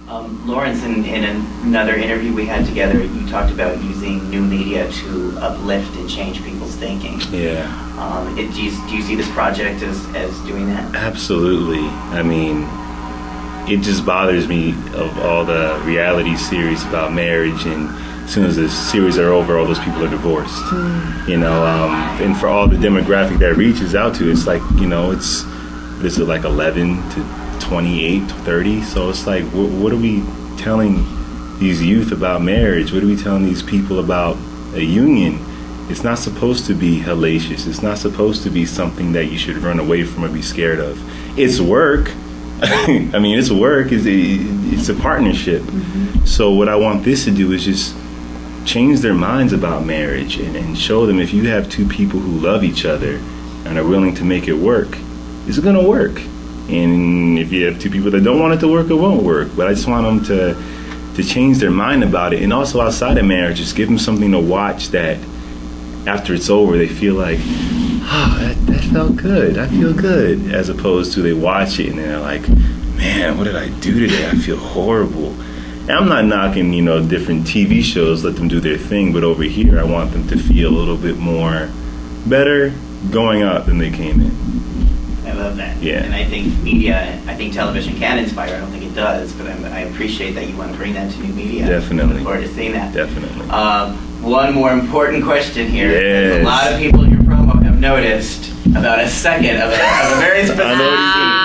Lawrence, in another interview we had together, you talked about using new media to uplift and change people's thinking. Yeah. Do you see this project as doing that? Absolutely. I mean, it just bothers me of all the reality series about marriage, and as soon as the series are over, all those people are divorced. You know, and for all the demographic that reaches out to, it's like, you know, this is like 11 to 28, 30. So it's like, what are we telling these youth about marriage? What are we telling these people about a union? It's not supposed to be hellacious. It's not supposed to be something that you should run away from or be scared of. It's work. I mean, it's work. It's a partnership. So what I want this to do is just change their minds about marriage and show them, if you have two people who love each other and are willing to make it work, it's going to work. And if you have two people that don't want it to work, it won't work. But I just want them to change their mind about it. And also outside of marriage, just give them something to watch that after it's over, they feel like, oh, that felt good. I feel good. As opposed to they watch it and they're like, man, what did I do today? I feel horrible. And I'm not knocking, you know, different TV shows, let them do their thing. But over here, I want them to feel a little bit more better going out than they came in. I love that. Yeah. And I think television can inspire. I don't think it does, but I appreciate that you want to bring that to new media. Definitely. I look forward to seeing that. Definitely. One more important question here. Yes. A lot of people in your promo have noticed about a second of a very specific scene.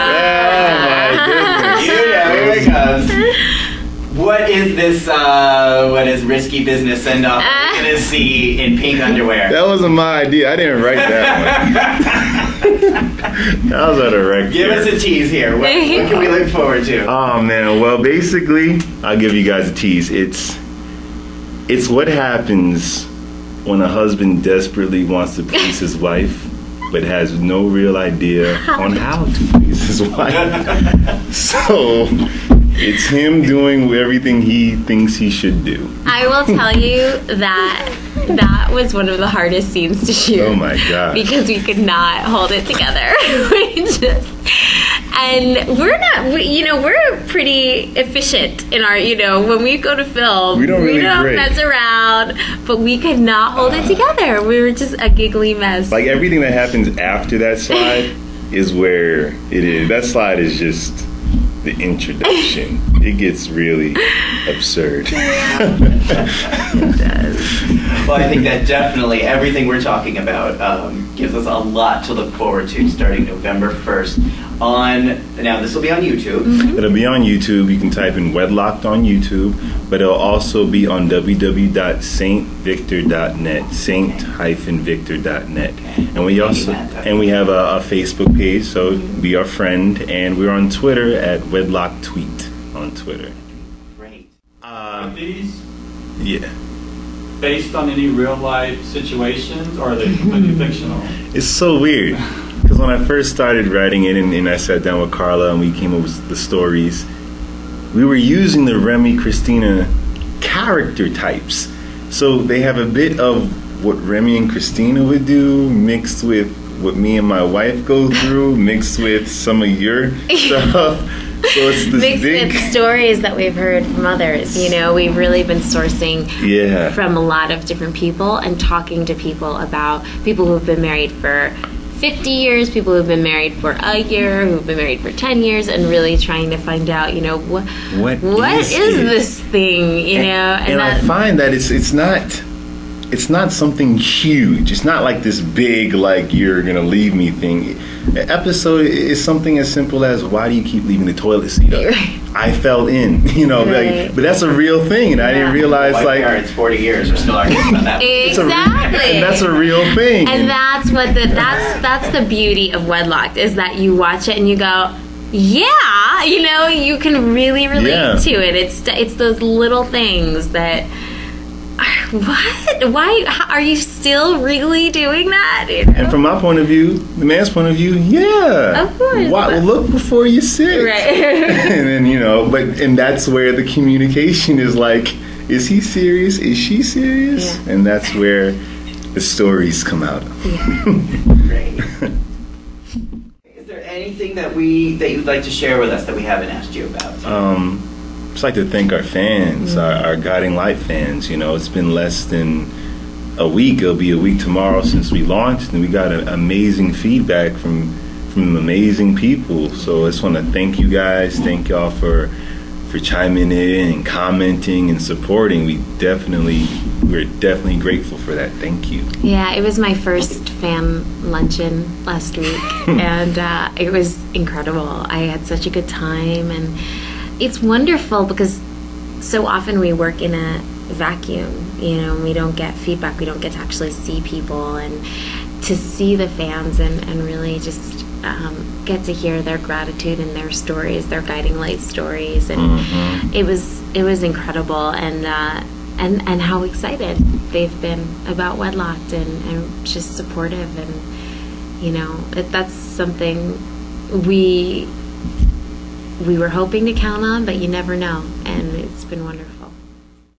Oh my goodness. You know, here it comes. What is this, what is risky business send-off we're going to see in pink underwear? That wasn't my idea. I didn't write that one. That was out of record. Give us a tease here. What can we look forward to? Oh man, well basically, I'll give you guys a tease. It's what happens when a husband desperately wants to please his wife, but has no real idea on how to please his wife. So it's him doing everything he thinks he should do. I will tell you that was one of the hardest scenes to shoot. Oh my God. Because we could not hold it together. And we're pretty efficient in our, when we go to film, we don't mess around, but we could not hold it together. We were just a giggly mess. Like everything that happens after that slide is where it is. That slide is just the introduction. It gets really absurd. It does. Well, I think that definitely everything we're talking about gives us a lot to look forward to starting November 1st. Now this will be on YouTube. Mm-hmm. It'll be on YouTube. You can type in WED-LOCKED on YouTube, but it'll also be on www.saint-victor.net, saint-victor.net. And we have a Facebook page, so be our friend, and we're on Twitter at WED-LOCKED on Twitter. Great. Are these based on any real life situations, or are they completely fictional? It's so weird, because when I first started writing it and I sat down with Karla and we came up with the stories, we were using the Remy Christina character types. So they have a bit of what Remy and Christina would do mixed with what me and my wife go through, mixed with some of your stuff. So it's this mixed with stories that we've heard from others. We've really been sourcing from a lot of different people and talking to people about people who've been married for 50 years, people who've been married for a year, who've been married for 10 years, and really trying to find out, what is this thing, And I find that it's not something huge. It's not like this big, like, you're gonna leave me thing. An episode is something as simple as, why do you keep leaving the toilet seat up? I fell in, but that's a real thing, and I didn't realize, my parents, 40 years, we're still arguing about that. Exactly. And that's a real thing. And that's what that's the beauty of WED-LOCKED, is that you watch it and you go, yeah, you can really relate to it. It's those little things that, what? Why are you still really doing that? And from my point of view, the man's point of view, of course. Well, look before you sit. Right. And then and that's where the communication is like, is he serious? Is she serious? Yeah. And that's where the stories come out of. Yeah. Great. Is there anything that you'd like to share with us that we haven't asked you about? just like to thank our fans, our Guiding Light fans. You know, it's been less than a week. It'll be a week tomorrow since we launched, and we got amazing feedback from amazing people. So I just want to thank you guys. Thank y'all for chiming in and commenting and supporting. We're definitely grateful for that. Thank you. Yeah, it was my first fan luncheon last week, and it was incredible. I had such a good time, and it's wonderful because so often we work in a vacuum, you know, and we don't get feedback. We don't get to actually see people, and to see the fans and really just get to hear their gratitude and their stories, their Guiding Light stories, and it was incredible, and how excited they've been about WED-LOCKED and just supportive, and you know, that's something we were hoping to count on, but you never know, and it's been wonderful.